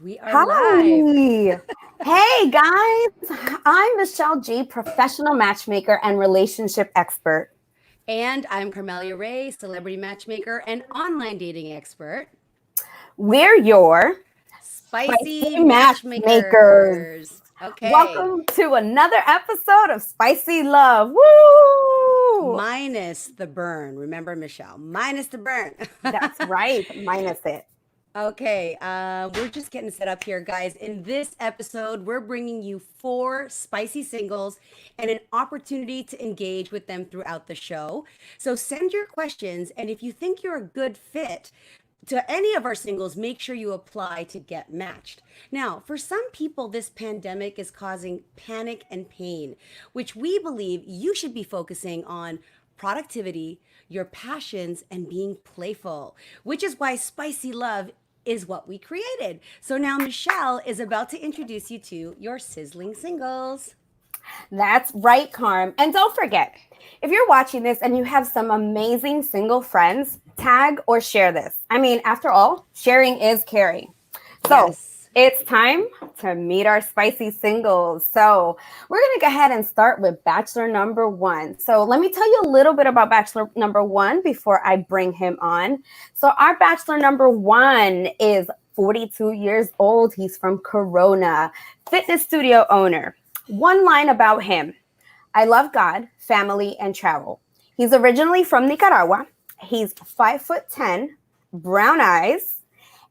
We are live. Hi. Hey guys, I'm Michelle G, professional matchmaker and relationship expert. And I'm Carmelia Ray, celebrity matchmaker and online dating expert. We're your spicy Spicy matchmakers. matchmakers. Okay. Welcome to another episode of Spicy Love. Woo! Minus the burn. Remember, Michelle, minus the burn. That's right, minus it. Okay, we're just getting set up here, guys. In this episode, we're bringing you four spicy singles and an opportunity to engage with them throughout the show. So send your questions, and if you think you're a good fit to any of our singles, make sure you apply to get matched. Now, for some people, this pandemic is causing panic and pain, which we believe you should be focusing on productivity, your passions, and being playful, which is why Spicy Love is what we created. So now Michelle is about to introduce you to your sizzling singles. That's right, Carm. And don't forget, if you're watching this and you have some amazing single friends, tag or share this. I mean, after all, sharing is caring. So Yes. it's time to meet our spicy singles. So we're going to go ahead and start with Bachelor number one. So let me tell you a little bit about Bachelor number one before I bring him on. So our Bachelor number one is 42 years old. He's from Corona, fitness studio owner. One line about him: I love God, family, and travel. He's originally from Nicaragua. He's 5'10", brown eyes,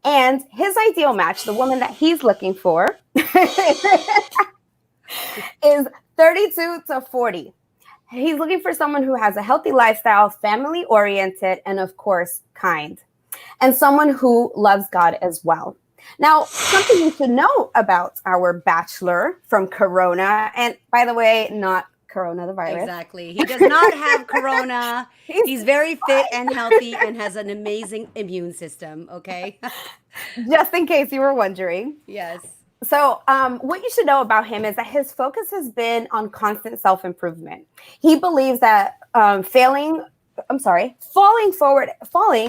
and his ideal match, the woman that he's looking for, is 32 to 40. He's looking for someone who has a healthy lifestyle, family oriented, and of course, kind, and someone who loves God as well. Now, something you should know about our bachelor from Corona, and by the way, not Corona the virus. Exactly. He does not have corona. He's He's very fit and healthy and has an amazing immune system. Okay. just in case you were wondering. Yes. So, what you should know about him is that his focus has been on constant self improvement. He believes that falling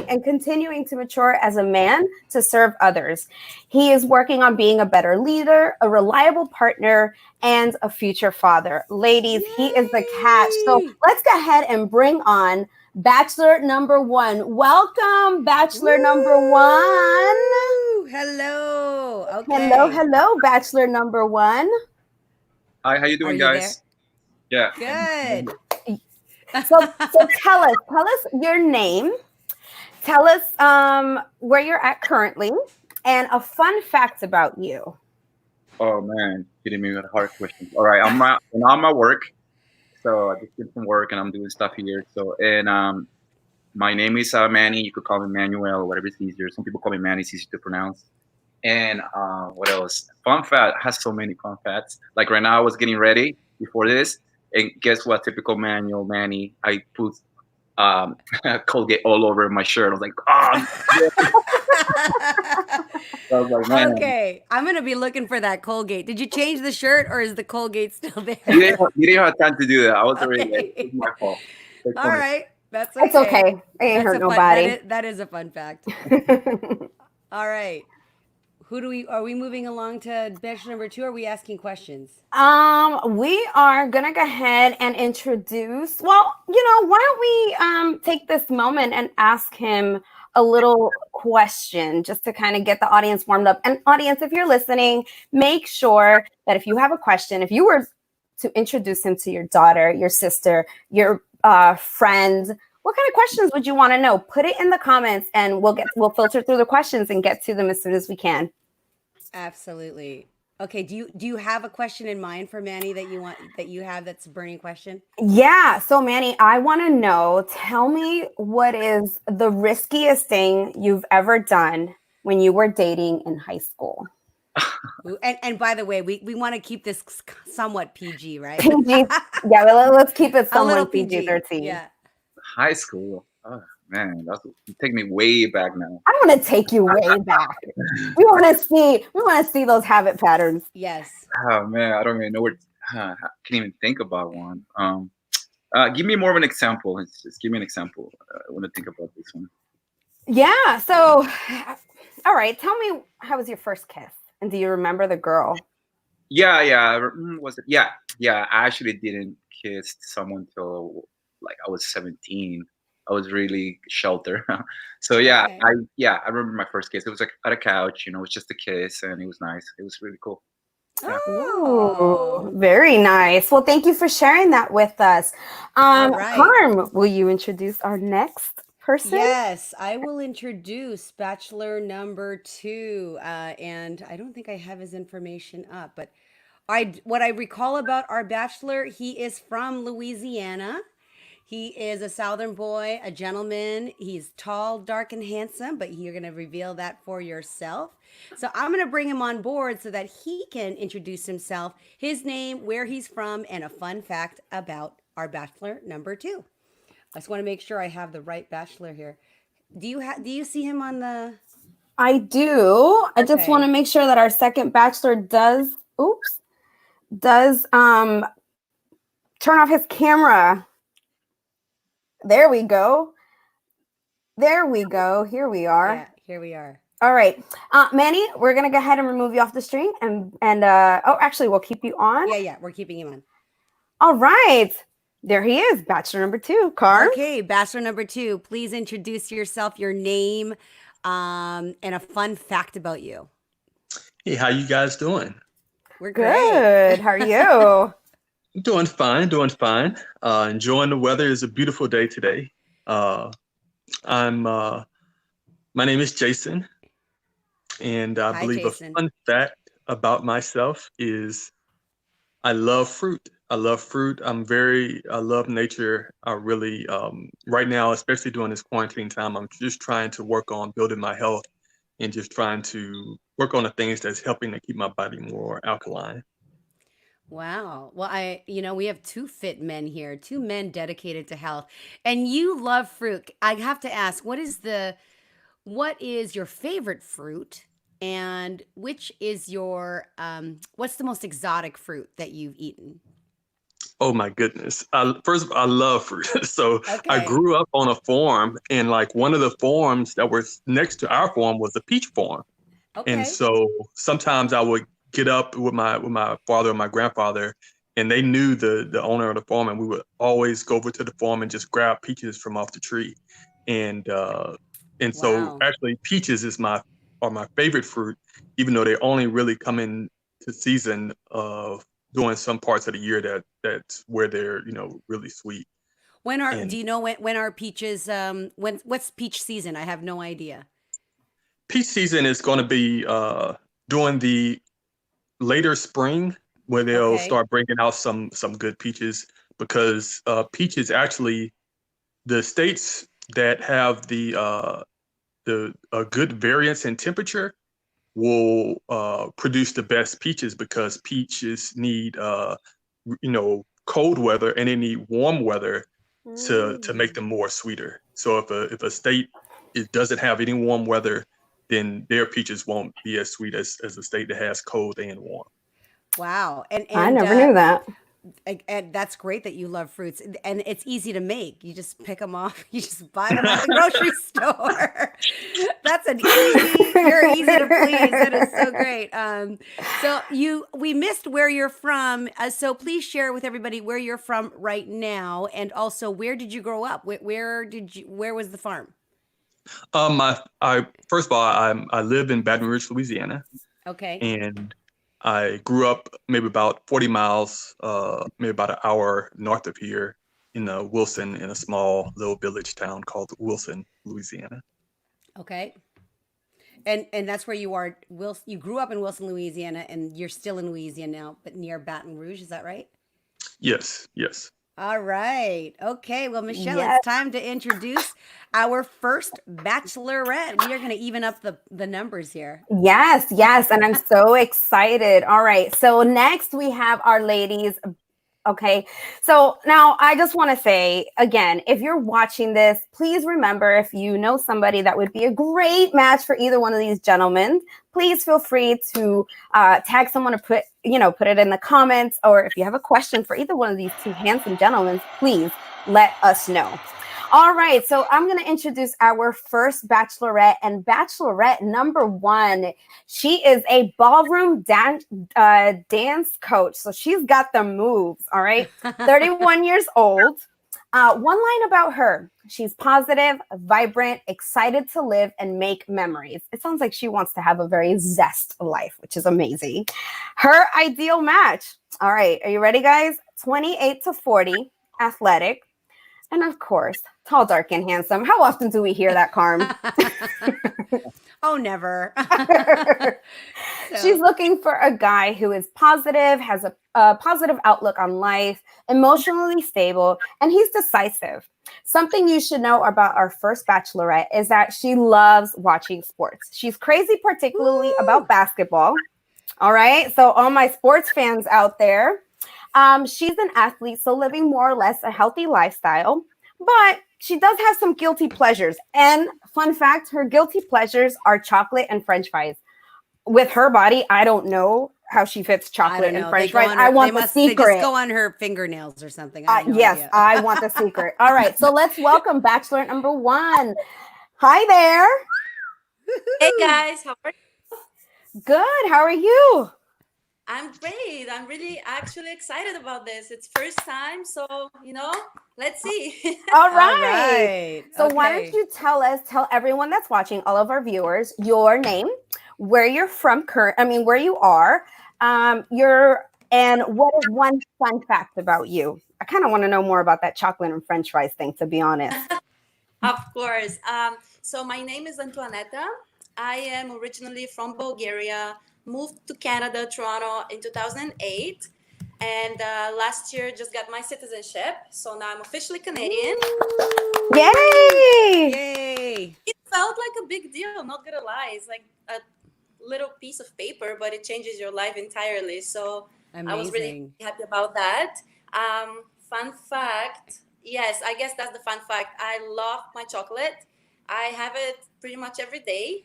and continuing to mature as a man to serve others. He is working on being a better leader, a reliable partner, and a future father. Ladies, he is the catch. So, Yay! let's go ahead and bring on Bachelor number one. Welcome, Bachelor number one. Woo! Hello. Hello, Okay. hello, Bachelor number one. Hi, how you Are doing, you there? guys? Yeah. Good. So tell us your name. Tell us where you're at currently, and a fun fact about you. Oh man, hitting me with hard questions. All right, I'm at work, so I just did some work and I'm doing stuff here. So my name is Manny. You could call me Manuel, or whatever is easier. Some people call me Manny. It's easy to pronounce. And what else? Fun fact has so many fun facts. Like right now, I was getting ready before this, and guess what? Typical Manuel Manny. I put Colgate all over my shirt. I was like, oh, yeah. I was like, man. Okay. I'm going to be looking for that Colgate. Did you change the shirt or is the Colgate still You there? didn't, you didn't have time to do that. I was already late. It Okay. was my fault. Take All ownership. right. That's It's okay. okay. It ain't That's hurt a fun nobody. that is a fun fact. All right. Who do we are we moving along to bachelor number two? Or are we asking questions? We are gonna go ahead and introduce. Well, why don't we take this moment and ask him a little question just to kind of get the audience warmed up. And audience, if you're listening, make sure that if you have a question, if you were to introduce him to your daughter, your sister, your friend, what kind of questions would you want to know? Put it in the comments, and we'll filter through the questions and get to them as soon as we can. Absolutely. Okay, do you have a question in mind for Manny that you have that's a burning question? Yeah. So, Manny, I want to know, tell me, what is the riskiest thing you've ever done when you were dating in high school? Ooh, and by the way, we want to keep this somewhat PG, right? PG. Yeah, well, let's keep it A little somewhat PG PG. 13. Yeah. High school. Oh man, you take me way back now. I want to take you way back. We want to see those habit patterns. Yes. Oh man, I don't even know where. I can't even think about one. Give me more of an example. Just give me an example. I want to think about this one. Yeah. So, all right. Tell me, how was your first kiss? And do you remember the girl? Yeah. Was it? Yeah. I actually didn't kiss someone till like I was 17. I was really sheltered. So Okay. I remember my first kiss. It was like at a couch, it was just a kiss, and it was nice. It was really cool. Yeah. Oh, Ooh, very nice. Well, thank you for sharing that with us. all right. Carm, will you introduce our next person? Yes, I will introduce Bachelor number 2. And I don't think I have his information up, but what I recall about our Bachelor, he is from Louisiana. He is a Southern boy, a gentleman. He's tall, dark, and handsome, but you're going to reveal that for yourself. So I'm going to bring him on board so that he can introduce himself, his name, where he's from, and a fun fact about our Bachelor number 2. I just want to make sure I have the right Bachelor here. Do you see him on the? I do. I just want to Okay. make sure that our second bachelor does turn off his camera. There we go. There we go. Here we are. Yeah, here we are. All right. Manny, we're going to go ahead and remove you off the screen actually we'll keep you on. Yeah, we're keeping him on. All right. There he is, Bachelor number 2, Carm. Okay, Bachelor number 2, please introduce yourself, your name, and a fun fact about you. Hey, how you guys doing? We're great. Good. How are you? Doing fine, doing fine. Enjoying the weather. It's a beautiful day today. My name is Jason, and I Hi, believe Jason. a fun fact about myself is I love fruit. I love fruit. I love nature. I really, right now, especially during this quarantine time, I'm just trying to work on building my health and just trying to work on the things that's helping to keep my body more alkaline. Wow. Well, we have 2 fit men here, 2 men dedicated to health, and you love fruit. I have to ask, what is your favorite fruit, and which is your what's the most exotic fruit that you've eaten? Oh my goodness. First of all, I love fruit. So I Okay. grew up on a farm, and like one of the farms that was next to our farm was a peach farm. And Okay. so sometimes I would get up with my father and my grandfather, and they knew the owner of the farm, and we would always go over to the farm and just grab peaches from off the tree. And so Wow. actually peaches are my favorite fruit, even though they only really come in to season of during some parts of the year that's where they're, really sweet. Do And you know when are peaches what's peach season? I have no idea. peach season is going to be during the later spring, where they'll Okay. start bringing out some good peaches, because peaches actually, the states that have the good variance in temperature will produce the best peaches, because peaches need cold weather, and they need warm weather to make Mm. them more sweeter. So if a state it doesn't have any warm weather, then their peaches won't be as sweet as a state that has cold and warm. Wow. I never knew that. And that's great that you love fruits, and it's easy to make. You just pick them off. You just buy them at the grocery store. That's you're easy to please. That is so great. We missed where you're from. So please share with everybody where you're from right now, and also where did you grow up? Where was the farm? I first of all, I live in Baton Rouge, Louisiana, Okay. and I grew up maybe about 40 miles, maybe about an hour north of here in Wilson, in a small little village town called Wilson, Louisiana. Okay. And that's where you are. You grew up in Wilson, Louisiana, and you're still in Louisiana now, but near Baton Rouge. Is that right? Yes, yes. All right. Okay. Well, Michelle, Yes. it's time to introduce our first bachelorette. We are going to even up the numbers here. Yes, yes. And I'm so excited. All right. So next we have our ladies. Okay. So now I just want to say again, if you're watching this, please remember, if you know somebody that would be a great match for either one of these gentlemen, please feel free to tag someone or put it in the comments. Or if you have a question for either one of these 2 handsome gentlemen, please let us know. All right, so I'm going to introduce our first bachelorette, and bachelorette number one. She is a ballroom dance coach, so she's got the moves. All right, 31 years old. One line about her: she's positive, vibrant, excited to live and make memories. It sounds like she wants to have a very zest life, which is amazing. Her ideal match. All right, are you ready, guys? 28 to 40, athletic. And of course, tall, dark, and handsome. How often do we hear that, Carm? Oh, never. She's looking for a guy who is positive, has a positive outlook on life, emotionally stable, and he's decisive. Something you should know about our first bachelorette is that she loves watching sports. She's crazy, particularly about basketball. All right. So all my sports fans out there, she's an athlete, so living more or less a healthy lifestyle, but she does have some guilty pleasures. And fun fact, her guilty pleasures are chocolate and French fries. With her body, I don't know how she fits chocolate and French fries. I want the secret. They just go on her fingernails or something. I have no yes, idea. I want the secret. All right, so let's welcome bachelor number one. Hi there. Hey guys, how are you? Good. How are you? I'm great. I'm really actually excited about this. It's first time, so let's see. All right. So Okay. why don't you tell everyone that's watching, all of our viewers, your name, where you're from, where you are, and what is one fun fact about you? I kind of want to know more about that chocolate and French fries thing, to be honest. Of course. So my name is Antoinetta. I am originally from Bulgaria, moved to Canada, Toronto in 2008. And last year just got my citizenship. So now I'm officially Canadian. Yay! Yay. It felt like a big deal, not gonna lie. It's like a little piece of paper, but it changes your life entirely. So Amazing. I was really happy about that. Fun fact. Yes, I guess that's the fun fact. I love my chocolate. I have it pretty much every day.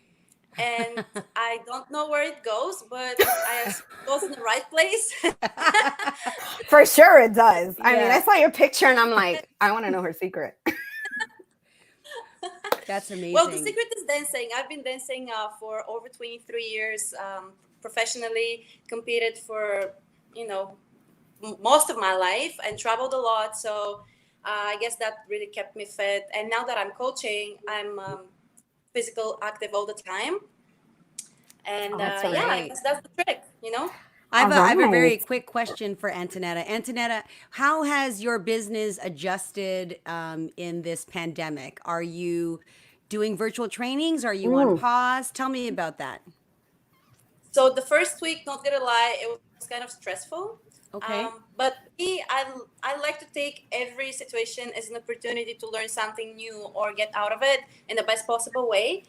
And I don't know where it goes, but I assume it goes in the right place. For sure it does. I mean, Yeah. I saw your picture and I'm like, I want to know her secret. That's amazing. Well, the secret is dancing. I've been dancing for over 23 years professionally, competed for, most of my life and traveled a lot. So I guess that really kept me fit. And now that I'm coaching, I'm physical active all the time. And that's I great. guess that's the trick, I have a very Alright. quick question for Antonetta. Antonetta, how has your business adjusted in this pandemic? Are you doing virtual trainings? Are you on pause? Tell me about that. So the first week, not gonna lie, it was kind of stressful. Okay. But me, I like to take every situation as an opportunity to learn something new or get out of it in the best possible way.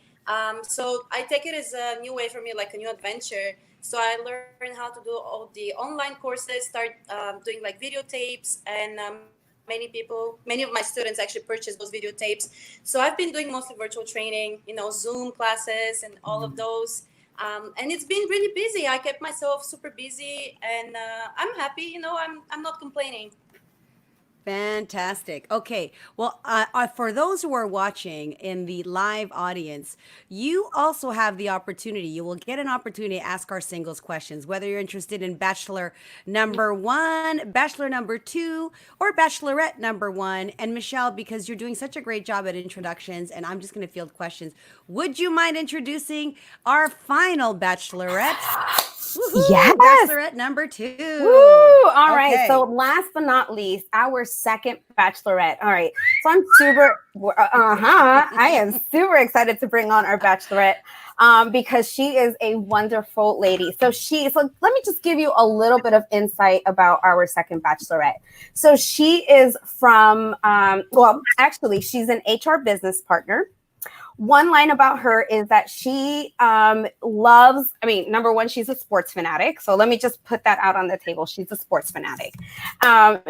So I take it as a new way for me, like a new adventure. So I learned how to do all the online courses, start doing like videotapes, and many of my students actually purchase those videotapes. So I've been doing mostly virtual training, Zoom classes and all of those. And it's been really busy. I kept myself super busy, and I'm happy. I'm not complaining. Fantastic. Okay. Well, for those who are watching in the live audience, you also have the opportunity. You will get an opportunity to ask our singles questions, whether you're interested in Bachelor number one, Bachelor number two, or Bachelorette number one. And Michelle, because you're doing such a great job at introductions, and I'm just going to field questions, would you mind introducing our final Bachelorette? Woohoo! Yes. Bachelorette number two. Woo! All right. Okay. So last but not least, our second bachelorette. All right. So I'm super, I am super excited to bring on our bachelorette because she is a wonderful lady. So let me just give you a little bit of insight about our second bachelorette. So she is from, actually, she's an HR business partner. One line about her is that she number one, she's a sports fanatic. So let me just put that out on the table. She's a sports fanatic.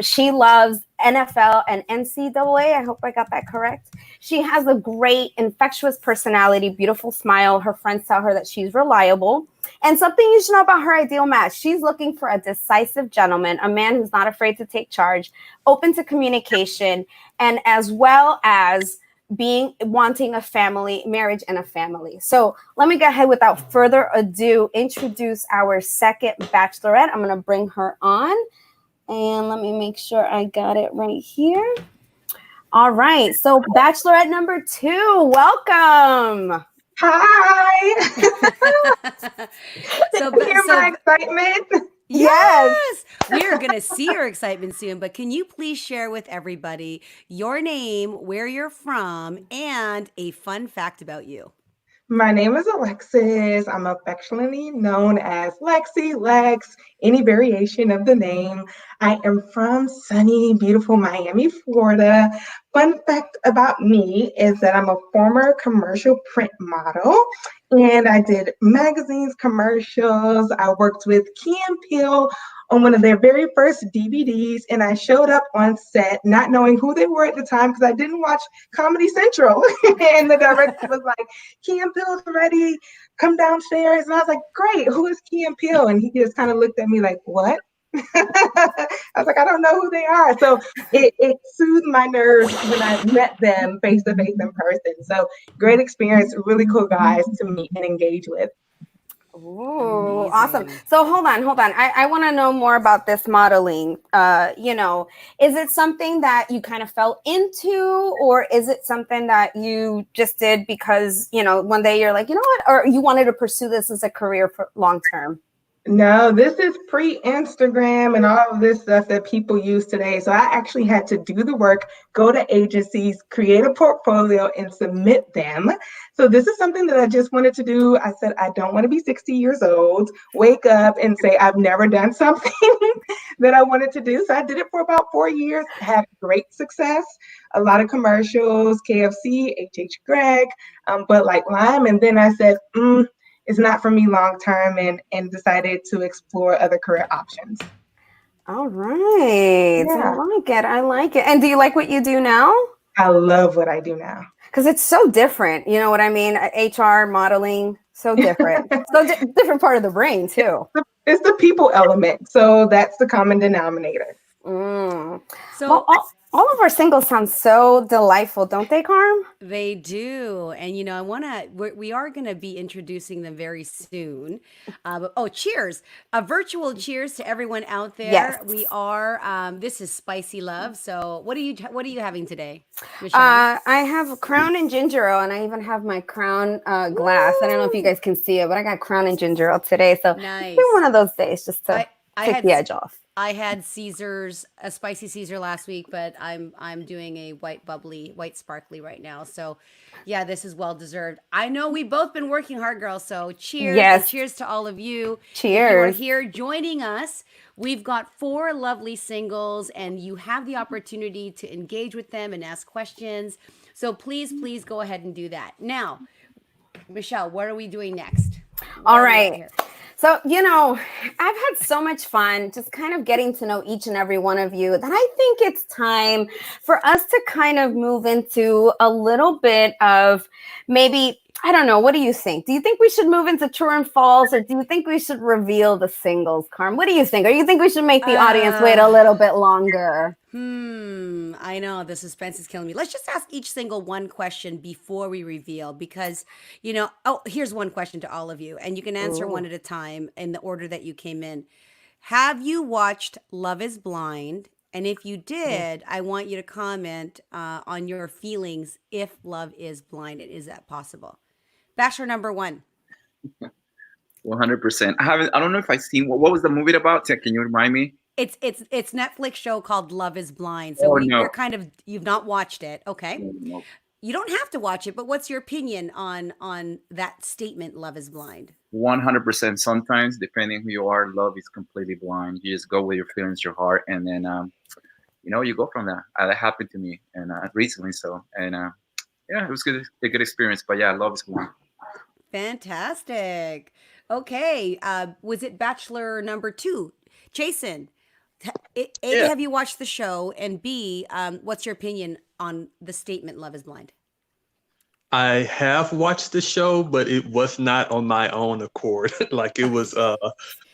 She loves NFL and NCAA. I hope I got that correct. She has a great, infectious personality, beautiful smile. Her friends tell her that she's reliable. And something you should know about her ideal match, she's looking for a decisive gentleman, a man who's not afraid to take charge, open to communication, and as well as wanting a family, marriage and a family. So let me go ahead without further ado, introduce our second bachelorette. I'm going to bring her on and let me make sure I got it right here. All right. So bachelorette number 2, welcome. Hi. So, Hear my excitement? yes, we are going to see your excitement soon. But can you please share with everybody your name, where you're from, and a fun fact about you? My name is Alexis. I'm affectionately known as Lexi, Lex, any variation of the name. I am from sunny, beautiful Miami, Florida. Fun fact about me is that I'm a former commercial print model, and I did magazines, commercials. I worked with Key and Peele on one of their very first DVDs, and I showed up on set not knowing who they were at the time because I didn't watch Comedy Central. And the director was like, Key and Peele's ready, come downstairs. And I was like, great, who is Key and Peele? And he just kind of looked at me like, what? I was like, I don't know who they are. So it soothed my nerves when I met them face to face in person. So great experience, really cool guys to meet and engage with. Ooh, awesome. So hold on. I want to know more about this modeling. Is it something that you kind of fell into, or is it something that you just did because, one day you're like, you know what, or you wanted to pursue this as a career for long term? No, this is pre-Instagram and all of this stuff that people use today. So I actually had to do the work, go to agencies, create a portfolio, and submit them. So this is something that I just wanted to do. I said, I don't want to be 60 years old, wake up and say, I've never done something that I wanted to do. So I did it for about 4 years, had great success, a lot of commercials, KFC, HH Gregg, Bud Light Lime. And then I said, it's not for me long term, and decided to explore other career options. All right. Yeah. I like it. And do you like what you do now? I love what I do now. Because it's so different. You know what I mean? HR, modeling, so different. Different part of the brain, too. It's the people element. So that's the common denominator. So well, all of our singles sound so delightful, don't they, Carm? They do. And, we are going to be introducing them very soon. Cheers. A virtual cheers to everyone out there. Yes. We are, this is Spicy Love. So what are you having today, Michelle? I have Crown and ginger ale, and I even have my Crown glass. I don't know if you guys can see it, but I got Crown and ginger ale today. So nice. It's been one of those days just to take the edge off. I had a spicy Caesar last week, but I'm doing a white sparkly right now. So yeah, this is well deserved. I know we've both been working hard, girls. So cheers. Yes. And cheers to all of you. Cheers. If you are here joining us, we've got 4 lovely singles, and you have the opportunity to engage with them and ask questions. So please go ahead and do that. Now, Michelle, what are we doing next? All right. So, I've had so much fun just kind of getting to know each and every one of you that I think it's time for us to kind of move into a little bit of maybe, I don't know, what do you think? Do you think we should move into true and false, or do you think we should reveal the singles, Carm? What do you think? Or you think we should make the audience wait a little bit longer? I know the suspense is killing me. Let's just ask each single one question before we reveal, because, here's one question to all of you, and you can answer one at a time in the order that you came in. Have you watched Love is Blind? And if you did, I want you to comment on your feelings if love is blind. Is that possible? Bachelor number 1. 100%. I don't know if I've seen what was the movie about? Can you remind me? It's Netflix show called Love is Blind. So you're you've not watched it. Okay. No. You don't have to watch it, but what's your opinion on that statement, Love is Blind? 100%. Sometimes, depending who you are, love is completely blind. You just go with your feelings, your heart, and then you go from that. That happened to me and recently. So it was a good experience. But yeah, love is blind. Fantastic. Okay. Was it Bachelor number 2? Jason, have you watched the show? And B, what's your opinion on the statement, Love is Blind? I have watched the show, but it was not on my own accord. Like it was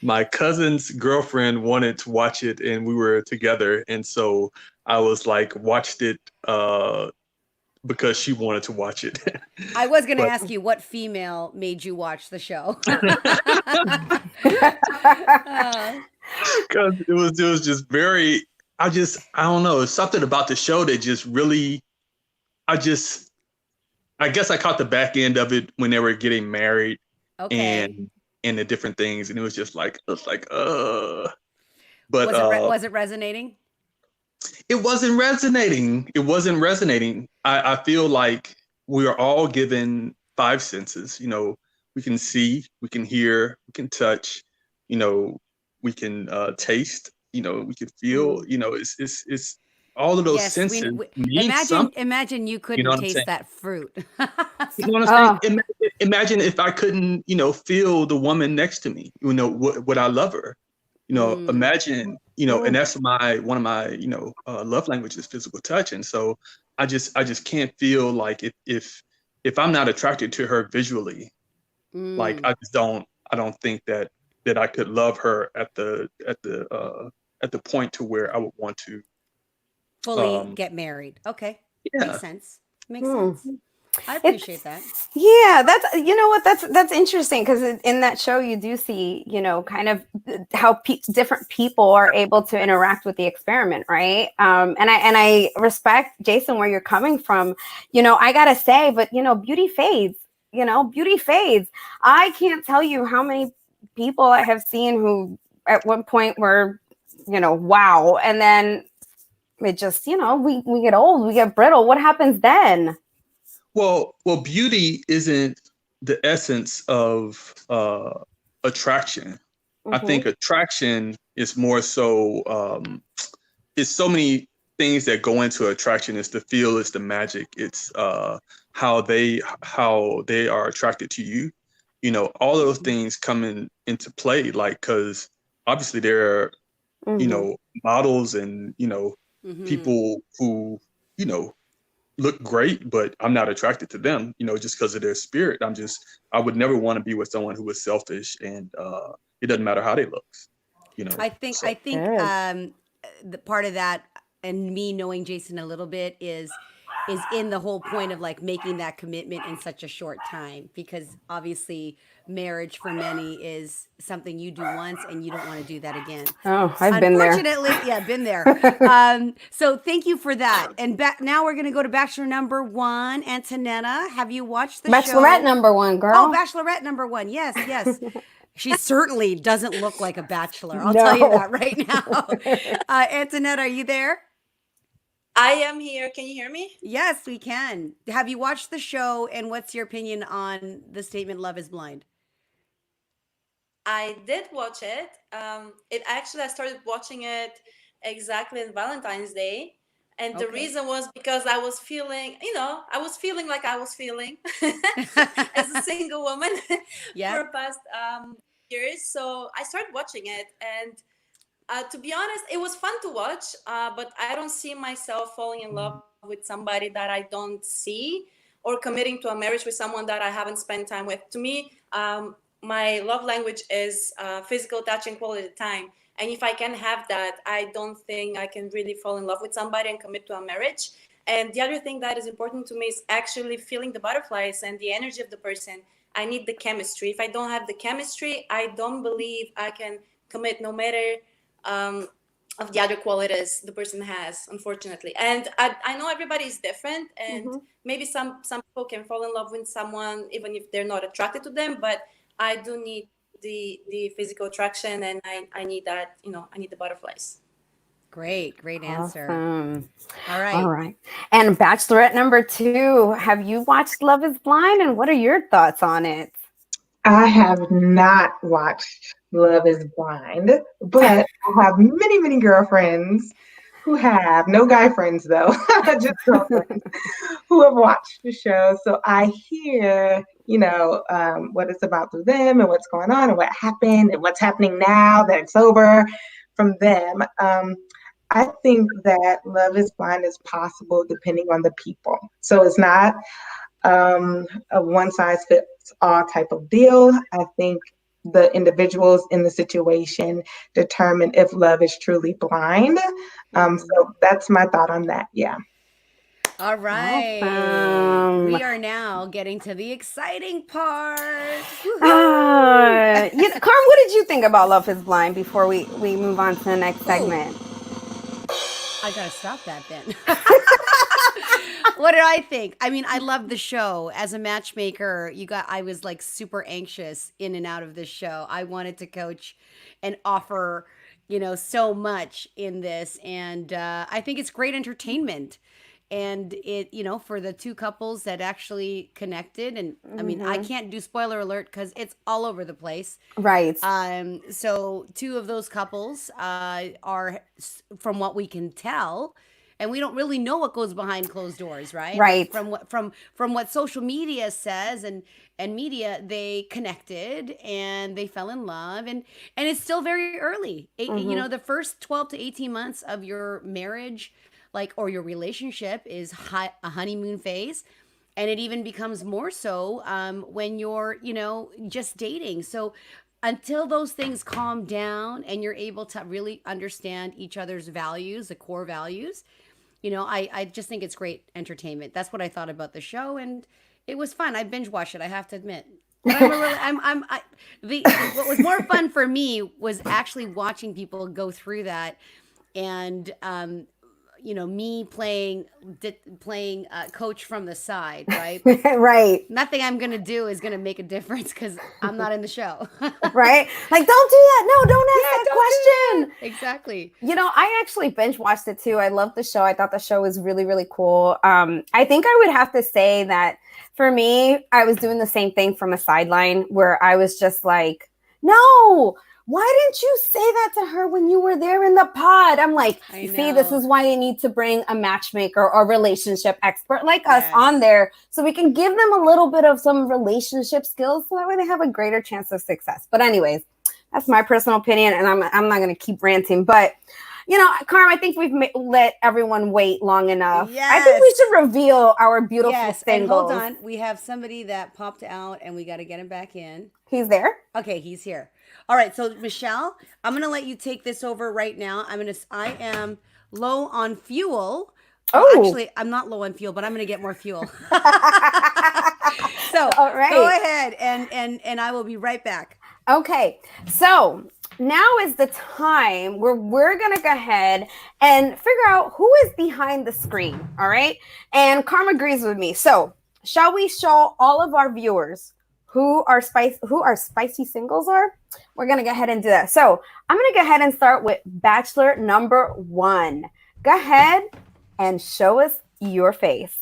my cousin's girlfriend wanted to watch it and we were together. And so I was like watched it because she wanted to watch it. I was going to But ask you what female made you watch the show. Uh, because it was just very I don't know, it's something about the show that just really I just I guess I caught the back end of it when they were getting married okay. and the different things, and it was just like it was like but Was it resonating? it wasn't resonating. It wasn't resonating. I feel like we are all given five senses. You know, we can see, we can hear, we can touch. You know, we can taste. You know, we can feel. Mm. You know, it's all of those Yes, senses mean something. imagine you You know couldn't what I'm taste saying? that fruit. You know what I'm Oh, saying? Imagine if I couldn't, feel the woman next to me. Would I love her? Mm. Imagine, and mm, that's one of my, love languages, physical touch. And so I just can't feel like if I'm not attracted to her visually, like Mm. I don't think that I could love her at the point to where I would want to, Fully um, get married. Okay. Makes yeah. sense. Makes mm. sense. I It, appreciate that. yeah, that's you know what that's interesting because in that show you do see kind of how different people are able to interact with the experiment, right? And I respect Jason where you're coming from. I gotta say, but beauty fades. Beauty fades. I can't tell you how many people I have seen who at one point were wow, and then it just we get old, we get brittle. What happens then? Well, beauty isn't the essence of attraction. I Mm-hmm. think attraction is more so. It's so many things that go into attraction. It's the feel, it's the magic, it's how they are attracted to you. All those things come into play. Like because obviously there are Mm-hmm. models and Mm-hmm. people who you know look great, but I'm not attracted to them, just because of their spirit. I would never want to be with someone who is selfish and it doesn't matter how they look, I so think Good. the part of that and me knowing Jason a little bit is in the whole point of like making that commitment in such a short time because obviously marriage for many is something you do once and you don't want to do that again. Oh, I've been there. Unfortunately, yeah, been there. So thank you for that. And now we're gonna go to Bachelor number one. Antonetta, have you watched the Bachelorette show? number one, Oh, girl. Bachelorette number one. Yes, yes. She certainly doesn't look like a bachelor. I'll tell you No. that right now. Antoinette, are you there? I am here. Can you hear me? Yes, we can. Have you watched the show and what's your opinion on the statement Love is Blind? I did watch it. It actually, I started watching it exactly on Valentine's Day. And the Okay. reason was because I was feeling, I was feeling like I was feeling as a single woman Yeah. for past years. So I started watching it. And to be honest, it was fun to watch, but I don't see myself falling in love with somebody that I don't see or committing to a marriage with someone that I haven't spent time with. To me, my love language is physical touch and quality time. And if I can have that, I don't think I can really fall in love with somebody and commit to a marriage. And the other thing that is important to me is actually feeling the butterflies and the energy of the person. I need the chemistry. If I don't have the chemistry, I don't believe I can commit no matter um, of the other qualities the person has, unfortunately. And I know everybody is different, and Mm-hmm. maybe some people can fall in love with someone even if they're not attracted to them. But I do need the physical attraction, and I need that. I need the butterflies. Great, great answer. Awesome. All All right. right. And Bachelorette number two, have you watched Love is Blind and what are your thoughts on it? I have not watched Love is Blind, but I have many, many girlfriends who have, no guy friends though, just girlfriends who have watched the show. So I hear, what it's about through them and what's going on and what happened and what's happening now that it's over from them. I think that Love is Blind is possible depending on the people. So it's not a one size fits all type of deal. I think the individuals in the situation determine if love is truly blind. So that's my thought on that. Yeah. All right. Awesome. We are now getting to the exciting part. Carm, what did you think about Love is Blind before we move on to the next segment? I gotta stop that then. What did I think? I mean, I love the show. As a matchmaker, I was like super anxious in and out of this show. I wanted to coach and offer, so much in this. And I think it's great entertainment. And it, for the two couples that actually connected. And I mean, I can't do spoiler alert because it's all over the place. Right. So two of those couples are, from what we can tell, and we don't really know what goes behind closed doors, right? Right. But from what social media says and media, they connected and they fell in love, and it's still very early. The first 12 to 18 months of your marriage, or your relationship, is a honeymoon phase. And it even becomes more so when you're, just dating. So until those things calm down and you're able to really understand each other's values, the core values, I just think it's great entertainment. That's what I thought about the show, and it was fun. I binge watched it, I have to admit. But what was more fun for me was actually watching people go through that, and me playing coach from the side, right? Right. Nothing I'm gonna do is gonna make a difference because I'm not in the show. Right? Like, don't do that. No, don't ask that question. Exactly. I actually binge watched it too. I love the show. I thought the show was really, really cool. I think I would have to say that for me, I was doing the same thing from a sideline where I was just like, no, why didn't you say that to her when you were there in the pod? I'm like, see, this is why they need to bring a matchmaker or relationship expert like us on there so we can give them a little bit of some relationship skills so that way they have a greater chance of success. But anyways, that's my personal opinion, and I'm not going to keep ranting. But, Carm, I think we've let everyone wait long enough. Yes. I think we should reveal our beautiful singles. And hold on. We have somebody that popped out, and we got to get him back in. He's there? Okay, he's here. All right, so Michelle, I'm gonna let you take this over right now. I am low on fuel. Oh, actually, I'm not low on fuel, but I'm gonna get more fuel. So all right. Go ahead, and I will be right back. Okay, so now is the time where we're gonna go ahead and figure out who is behind the screen. All right, and Carm agrees with me. So shall we show all of our viewers who our spicy singles are? We're gonna go ahead and do that. So I'm gonna go ahead and start with Bachelor number 1. Go ahead and show us your face.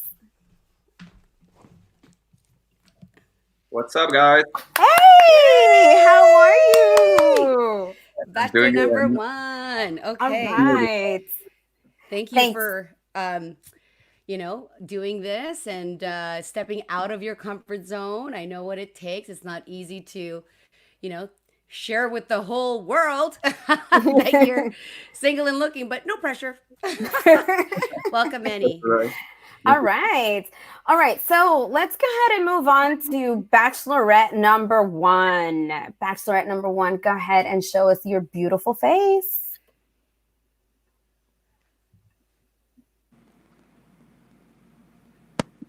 What's up, guys? Hey, how are you? Bachelor number 1. Okay. All right. Thank you for doing this and stepping out of your comfort zone. I know what it takes. It's not easy to, share with the whole world that you're single and looking, but no pressure. Welcome, Annie. Right. All right. All right. So let's go ahead and move on to Bachelorette number 1. Bachelorette number 1, go ahead and show us your beautiful face.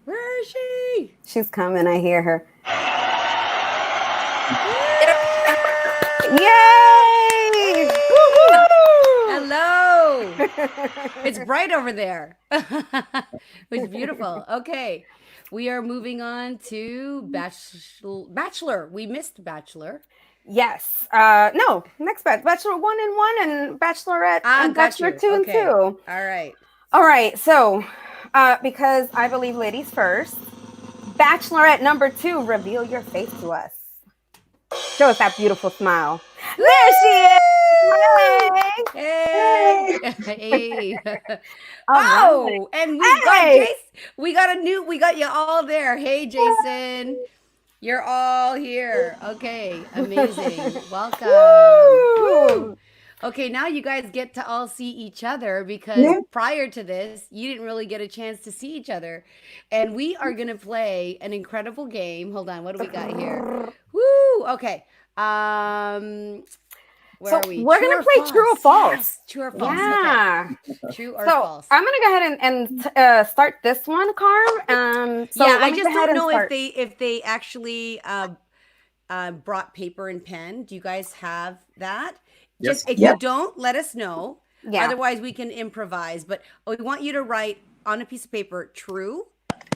Where is she? She's coming. I hear her. Yay! Hello. It's bright over there. It's beautiful. Okay. We are moving on to Bachelor. We missed Bachelor. Yes. No, next Bachelor 1 and 1 and Bachelorette and Bachelor 2 and 2. All right. All right. So, because I believe ladies first, Bachelorette number 2, reveal your face to us. Show us that beautiful smile. There she is. Hey. Hey. Oh, and we got we got you all there. Hey, Jason. You're all here. Okay. Amazing. Welcome. Woo. Okay, now you guys get to all see each other because Yeah. prior to this, you didn't really get a chance to see each other. And we are going to play an incredible game. Hold on, what do we got here? Woo! Okay. Where So are we? we're True gonna or play true or false. Yes, true or false. Yeah. Okay. True or So false. I'm gonna go ahead and start this one, Carm. So Yeah, let I me just go ahead don't and know start. if they actually brought paper and pen. Do you guys have that? Yes. Just if Yep. you don't, let us know. Yeah. Otherwise, we can improvise. But we want you to write on a piece of paper true,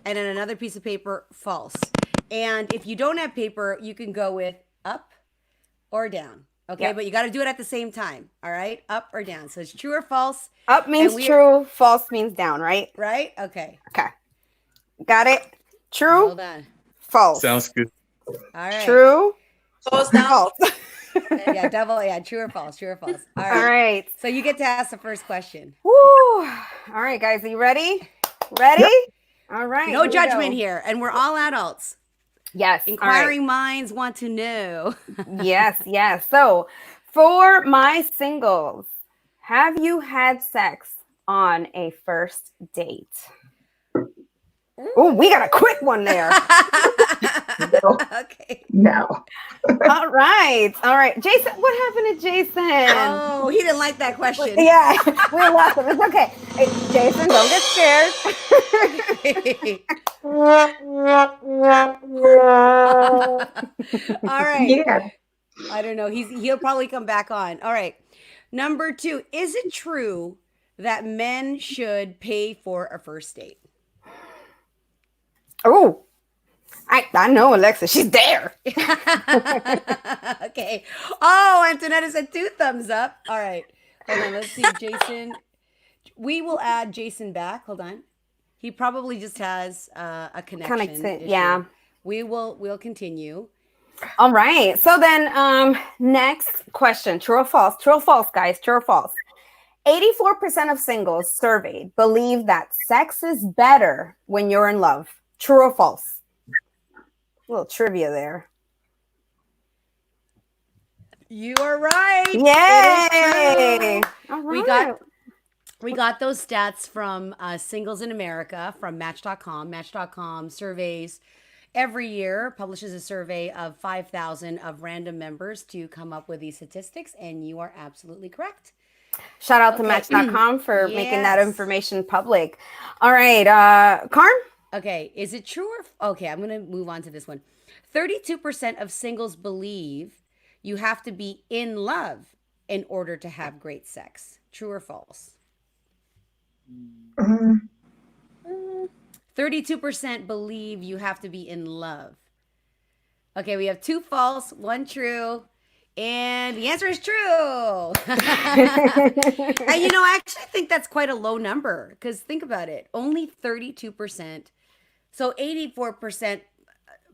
and on another piece of paper false. And if you don't have paper, you can go with up or down. Okay, Yep. but you got to do it at the same time. All right, up or down. So it's true or false. Up means we- true, false means down, right? Right? Okay. Okay. Got it? True, Hold on. false. Sounds good. All right. True, Goes down. false. Yeah, double. Yeah, true or false. True or false. All right. All right. So you get to ask the first question. Woo. All right, guys, are you ready? Ready? All right. No here we judgment go. here, and we're all adults. Yes. all right. Inquiring minds want to know. Yes. So, for my singles, have you had sex on a first date? Oh, we got a quick one there. Okay. No. All right. Jason, what happened to Jason? Oh, he didn't like that question. Yeah, we lost him. It's okay. Hey, Jason, don't get scared. All right. Yeah. I don't know. He'll probably come back on. All right. Number 2, is it true that men should pay for a first date? Oh, I know Alexa. She's there. Okay. Oh, Antonetta said 2 thumbs up. All right. Hold on. Let's see. Jason. We will add Jason back. Hold on. He probably just has a connection issue. Yeah. We'll continue. All right. So then, next question: true or false? True or false, guys? True or false? 84% of singles surveyed believe that sex is better when you're in love. True or false? A little trivia there. You are right. It is Yay! true. All We right. got those stats from Singles in America from Match.com. Match.com surveys every year, publishes a survey of 5,000 of random members to come up with these statistics, and you are absolutely correct. Shout out to Okay. Match.com for making that Yes. information public. All right, Carm? Okay, is it true or okay? I'm gonna move on to this one. 32% of singles believe you have to be in love in order to have great sex. True or false? Mm, 32% believe you have to be in love. Okay, we have 2 false, 1 true, and the answer is true. And I actually think that's quite a low number because think about it. Only 32%. So 84%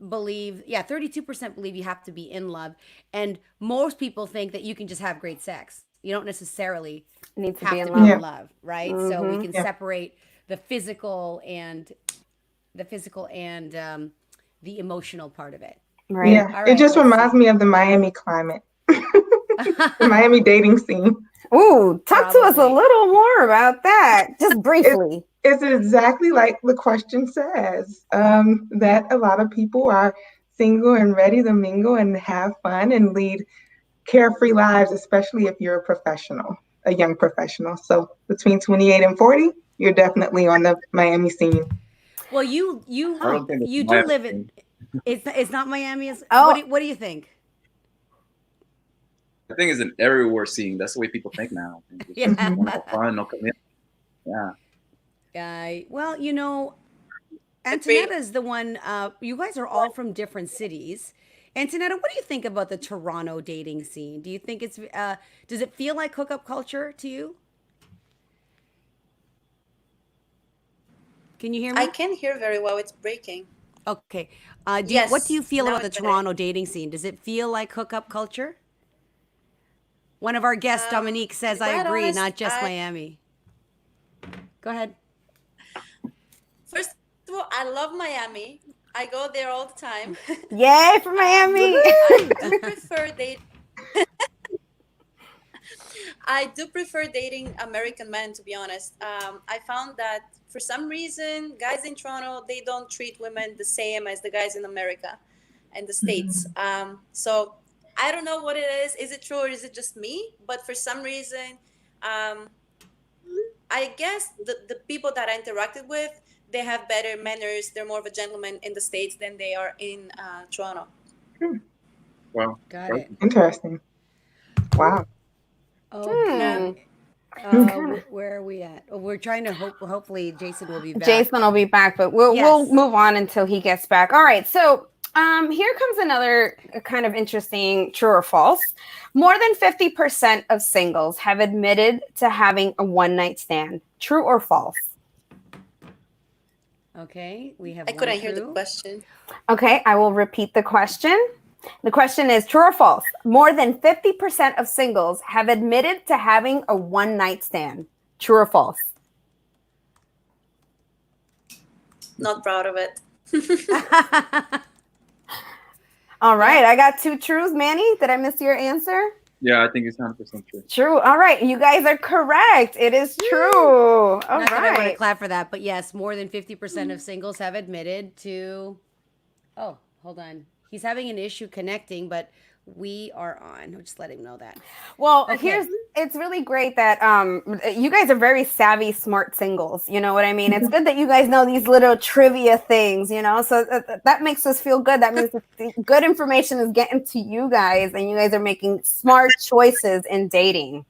believe, 32% believe you have to be in love. And most people think that you can just have great sex. You don't necessarily Needs to have be in to love. be Yeah. in love, right? So we can Yeah. separate the physical and the emotional part of it. Right. Yeah. All right, It just let's reminds see. me of the Miami climate, the Miami dating scene. Ooh, talk to us a Probably. little more about that, just briefly. It's exactly like the question says, that a lot of people are single and ready to mingle and have fun and lead carefree lives, especially if you're a professional, a young professional. So between 28 and 40, you're definitely on the Miami scene. Well, you I don't think it's do Miami. live in. It's not Miami. Oh. What do you think? I think it's an everywhere scene. That's the way people think now. It's Yeah. just no fun, no commitment. Yeah. Well, Agreed. Antonetta is the one. You guys are all from different cities. Antonetta, what do you think about the Toronto dating scene? Do you think it's? Does it feel like hookup culture to you? Can you hear me? I can't hear very well. It's breaking. Okay. Yes, What do you feel now about the it's better. Toronto dating scene? Does it feel like hookup culture? One of our guests, Dominique, says, "I quite agree, honest, not just I- Miami." Go ahead. First of all, I love Miami. I go there all the time. Yay for Miami. I do prefer dating. I do prefer dating American men, to be honest. I found that for some reason, guys in Toronto, they don't treat women the same as the guys in America and the States. So I don't know what it is. Is it true or is it just me? But for some reason, um, I guess the people that I interacted with, they have better manners. They're more of a gentleman in the States than they are in Toronto. Well, Got it. Interesting. Wow. Oh, now, Hmm. where are we at? Oh, we're trying to hopefully Jason will be back. Jason will be back, but we'll Yes. move on until he gets back. All right. So here comes another kind of interesting true or false. More than 50% of singles have admitted to having a one-night stand. True or false? Okay, we have I one couldn't hear the true. question. Okay, I will repeat the question. The question is true or false? More than 50% of singles have admitted to having a one-night stand. True or false? Not proud of it. All right, I got two truths. Manny, did I miss your answer? yeah, I think it's 100% true. True. All right, you guys are correct. It is true. All Not that I want to right. clap for that, but yes, more than 50% of singles have admitted to. Oh, hold on. He's having an issue connecting, but we are on. I'll just let him know that. Well, Okay. it's really great that you guys are very savvy, smart singles. You know what I mean? It's good that you guys know these little trivia things, you know, so that makes us feel good. That means that the good information is getting to you guys and you guys are making smart choices in dating.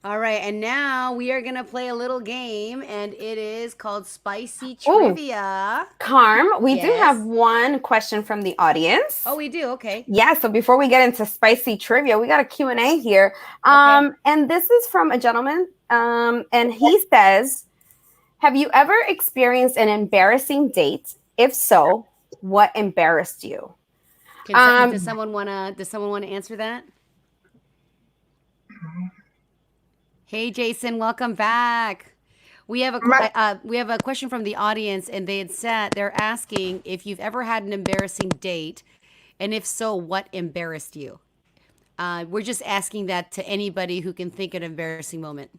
All right, and now we are gonna play a little game, and it is called Spicy Ooh. Trivia. Carm, we do Yes. have one question from the audience. Oh, we do. Okay. Yeah, so before we get into spicy trivia, we got a Q&A here. Okay. And this is from a gentleman, and he says, have you ever experienced an embarrassing date? If so, what embarrassed you? Does someone wanna answer that? Hey, Jason, welcome back. We have a question from the audience, and they're asking if you've ever had an embarrassing date, and if so, what embarrassed you? We're just asking that to anybody who can think of an embarrassing moment.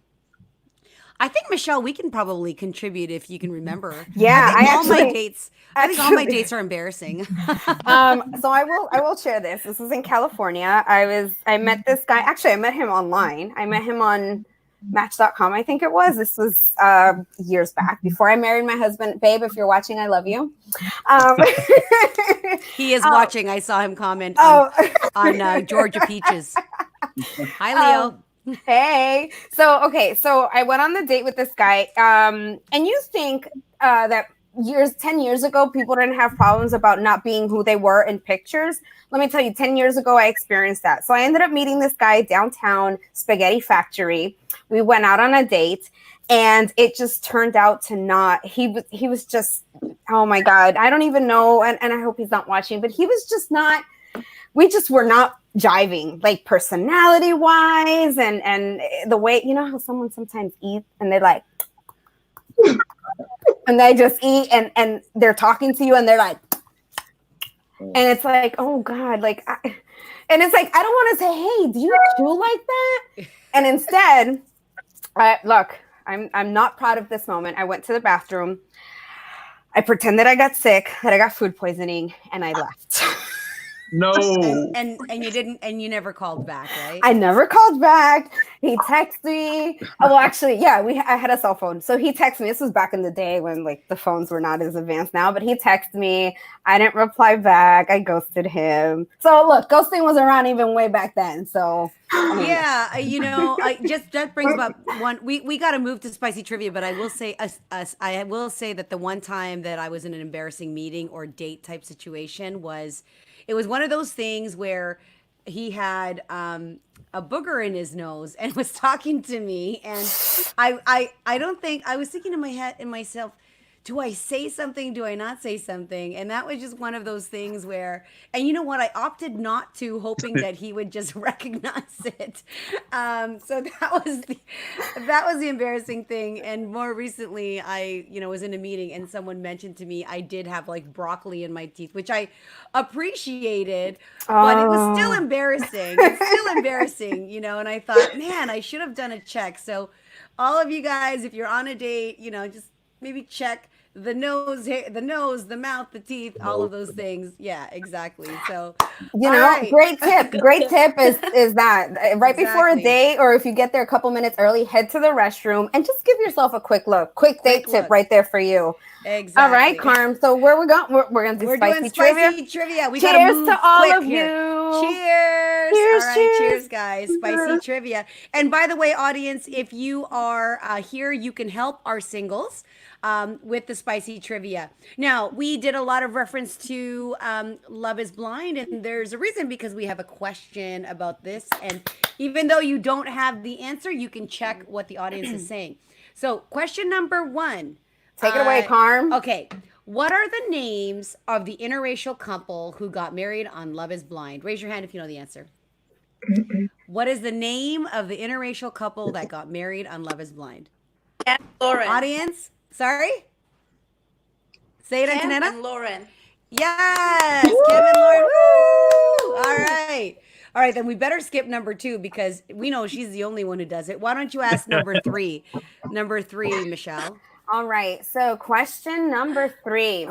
I think, Michelle, we can probably contribute if you can remember. Yeah, I think all my dates are embarrassing. So I will share this. This was in California. I met this guy. Actually, I met him online. I met him on Match.com, I think it was. This was years back before I married my husband. Babe, if you're watching, I love you. He is watching. I saw him comment on Georgia Peaches. Hi, Leo. Hey. So I went on the date with this guy. And you think that 10 years ago, people didn't have problems about not being who they were in pictures. Let me tell you, 10 years ago, I experienced that. So I ended up meeting this guy downtown, Spaghetti Factory. We went out on a date, and it just turned out to not. He was just, oh my God, I don't even know. And I hope he's not watching, but he was just not. We just were not jiving, like personality wise, and the way, you know how someone sometimes eats and they're like, and they just eat and they're talking to you and they're like, and it's like, oh God, like, and it's like, I don't want to say, hey, do you chew like that? And instead, look, I'm not proud of this moment. I went to the bathroom. I pretended I got sick, that I got food poisoning, and I left. No. And you didn't, and you never called back, right? I never called back. He texted me. Oh, well, actually, yeah, I had a cell phone. So he texted me. This was back in the day when like the phones were not as advanced now, but he texted me. I didn't reply back. I ghosted him. So look, ghosting was around even way back then. So yeah, that brings up one. We got to move to spicy trivia, but I will say I will say that the one time that I was in an embarrassing meeting or date type situation was one of those things where he had a booger in his nose and was talking to me, and I don't think I was thinking in myself, do I say something? Do I not say something? And that was just one of those things where, and you know what? I opted not to, hoping that he would just recognize it. So that was the embarrassing thing. And more recently, I, was in a meeting and someone mentioned to me I did have like broccoli in my teeth, which I appreciated, but it was still embarrassing. It's still embarrassing, and I thought, man, I should have done a check. So all of you guys, if you're on a date, just maybe check the nose, the mouth, the teeth, all of those things. Yeah, exactly. So, right. Great tip. Great tip is that right before a date, or if you get there a couple minutes early, head to the restroom and just give yourself a quick look. Quick date tip right there for you. Exactly. All right, Carm. So where we going? We're gonna do spicy trivia. We cheers move to all of here. you. Cheers. Cheers. All right, cheers, guys. Spicy trivia. And by the way, audience, if you are here, you can help our singles with the spicy trivia. Now, we did a lot of reference to Love is Blind, and there's a reason, because we have a question about this. And even though you don't have the answer, you can check what the audience is saying. So, question number 1. Take it away, Carm. Okay. What are the names of the interracial couple who got married on Love is Blind? Raise your hand if you know the answer. What is the name of the interracial couple that got married on Love is Blind? Ken, Lauren. Audience? Sorry? Say it, Ken Antonetta. and Lauren. Yes! Kim and Lauren. Woo! All right. All right, then we better skip number 2 because we know she's the only one who does it. Why don't you ask number 3? Number 3, Michelle. All right. So question number 3.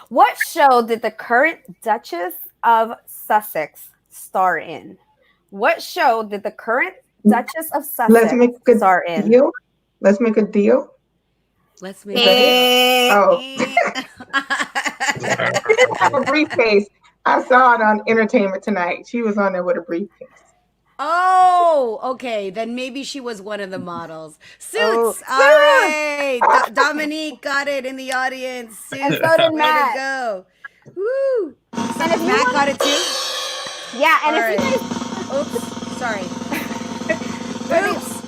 What show did the current Duchess of Sussex star in? What show did the current Duchess of Sussex star in? Deal. Let's make a deal. Let's make a deal. Oh. A briefcase. I saw it on Entertainment Tonight. She was on there with a briefcase. Oh, okay. Then maybe she was one of the models. Suits. All right. Dominique got it in the audience. Suits. And so did Way Matt. to go. Woo. And if Matt got it too? Yeah. And All if right. you guys... Oops. Sorry. Oops.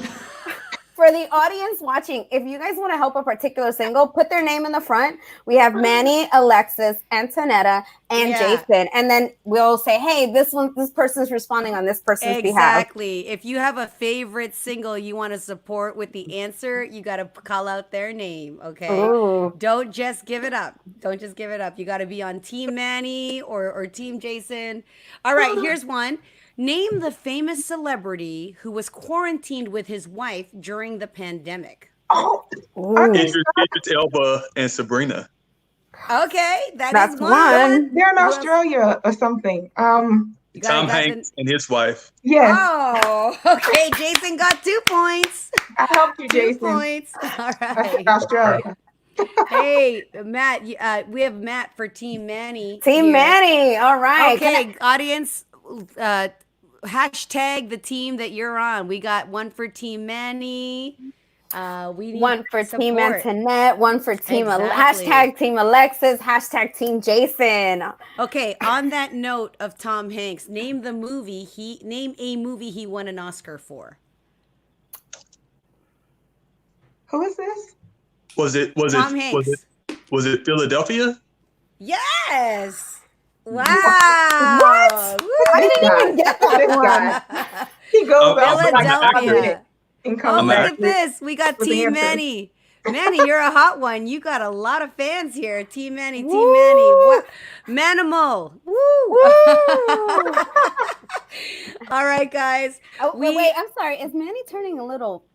For the audience watching, if you guys want to help a particular single, put their name in the front. We have Manny, Alexis, Antonetta, and Jason. And then we'll say, hey, this person's responding on this person's behalf. Exactly. If you have a favorite single you want to support with the answer, you got to call out their name, okay? Ooh. Don't just give it up. Don't just give it up. You got to be on Team Manny or Team Jason. All right, here's one. Name the famous celebrity who was quarantined with his wife during the pandemic. Oh, Idris Elba and Sabrina. Okay, that's is one. They're in Australia or something. Tom Hanks and his wife. Yes. Oh, okay. Jason got 2 points. I helped you, 2 Jason. points. All I said right. Australia. Hey, Matt, we have Matt for Team Manny. Team Manny. All right. Okay, audience, hashtag the team that you're on. We got one for Team Manny. We need one for support. Team Antoinette, one for Team Exactly. hashtag Team Alexis, hashtag Team Jason. Okay, on that note of Tom Hanks, name a movie he won an Oscar for. Who is this? Was it Tom Hanks. Was it Philadelphia? Yes. Wow. What? I didn't even get that one. He goes Philadelphia. Oh, look at this. We got Team Manny. Manny, you're a hot one. You got a lot of fans here. Team Manny, Team Manny. What? Manimal. Woo. All right, guys. Wait, I'm sorry. Is Manny turning a little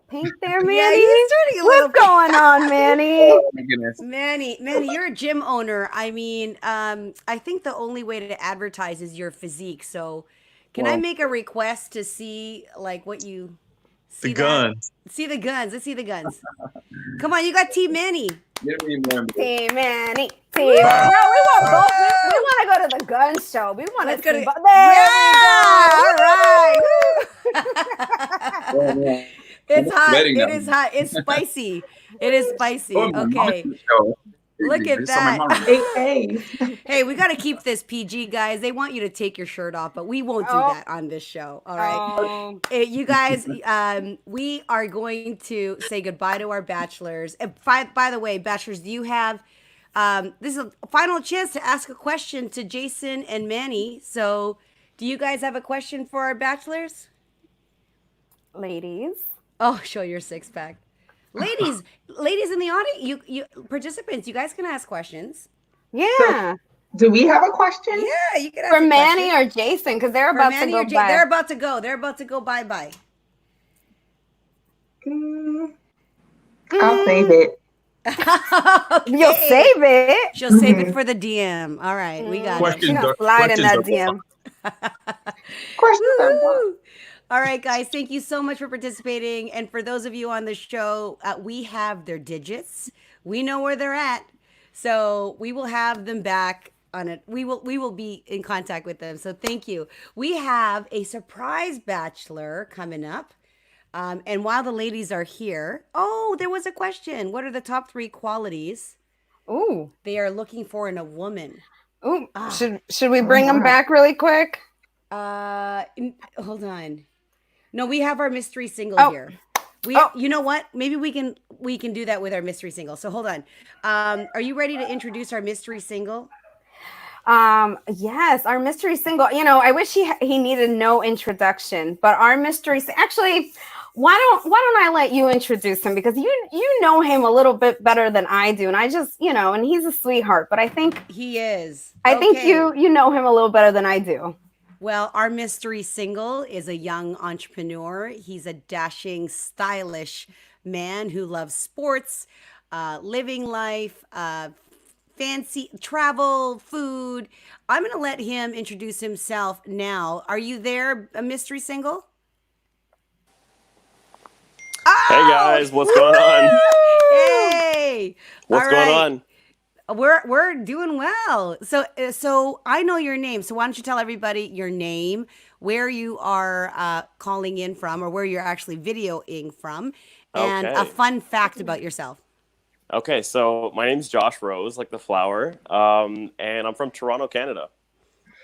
pink there, Manny? Yeah, he's turning a little What's going on, Manny? Oh, my goodness. Manny, you're a gym owner. I mean, I think the only way to advertise is your physique. So can I make a request to see like what you see? The guns. See the guns. Let's see the guns. Come on, you got Team Manny. Team Manny. Team. No, we want both. We want to go to the gun show. We want to go to. All right. It's hot. It is hot. It's spicy. It is spicy. Okay. Look I at just saw my that. mom. 8Ks. Hey, we got to keep this PG, guys. They want you to take your shirt off, but we won't do Oh. that on this show. All right. Oh. You guys, we are going to say goodbye to our bachelors. And by the way, bachelors, do you have this is a final chance to ask a question to Jason and Manny. So, do you guys have a question for our bachelors? Ladies. Oh, show your six pack. Ladies in the audience, you participants, you guys can ask questions. Yeah. Do we have a question? Yeah, you can ask For a Manny question. or Jason, because they're For about to Manny go or Jay, by. they're about to go. They're about to go bye-bye. Mm, I'll save it. You'll Okay. save it. She'll save it Mhm. for the DM. All right, we got it. She's gonna slide in that DM. Questions are fun. Woo! All right, guys, thank you so much for participating. And for those of you on the show, we have their digits. We know where they're at, so we will have them back on it. We will be in contact with them. So thank you. We have a surprise bachelor coming up. And while the ladies are here, oh, there was a question. What are the top 3 qualities Ooh. they are looking for in a woman? Ooh. Ah. Should we bring them back really quick? Hold on. No, we have our mystery single Oh. here. Oh. You know what? Maybe we can do that with our mystery single. So hold on. Are you ready to introduce our mystery single? Yes, our mystery single. You know, I wish he needed no introduction, but our mystery actually, why don't I let you introduce him, because you know him a little bit better than I do, and I just, and he's a sweetheart, but I think He is. I think Okay. you know him a little better than I do. Well, our mystery single is a young entrepreneur. He's a dashing, stylish man who loves sports, living life, fancy travel, food. I'm going to let him introduce himself now. Are you there, a mystery single? Hey guys, what's going on? Hey, What's all going right. on? We're doing well. So I know your name. So why don't you tell everybody your name, where you are calling in from, or where you're actually videoing from, and a Okay. fun fact about yourself. Okay, so my name's Josh Rose, like the flower, and I'm from Toronto, Canada.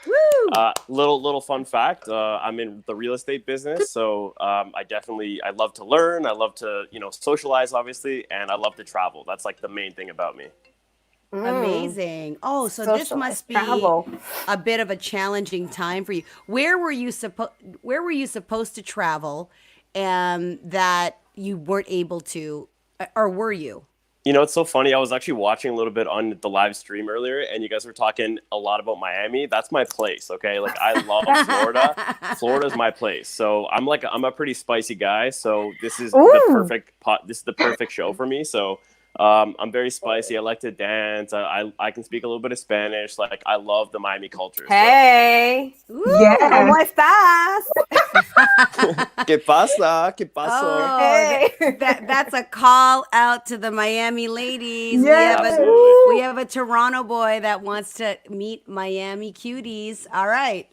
Woo! Little fun fact: I'm in the real estate business, so I love to learn, I love to socialize, obviously, and I love to travel. That's like the main thing about me. Amazing. Oh, so this Socialize, must be travel. a bit of a challenging time for you. Where were you supposed to travel, that you weren't able to, or were you? It's so funny. I was actually watching a little bit on the live stream earlier, and you guys were talking a lot about Miami. That's my place, okay? Like, I love Florida. Florida's my place. So I'm a pretty spicy guy. So this is the perfect show for me. So I'm very spicy. I like to dance. I can speak a little bit of Spanish. Like, I love the Miami culture. Hey, Yes. ¿cómo estás? ¿Qué pasa? ¿Qué pasó? Oh, Hey. that's a call out to the Miami ladies. Yes. Absolutely. We have a Toronto boy that wants to meet Miami cuties. All right.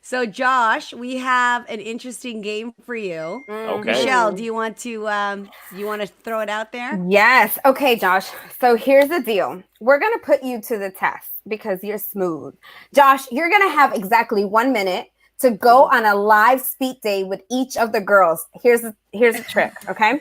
So Josh, we have an interesting game for you. Okay. Michelle, do you want to throw it out there? Yes. Okay, Josh. So here's the deal. We're going to put you to the test because you're smooth. Josh, you're going to have exactly 1 minute to go on a live speed date with each of the girls. Here's a trick, okay?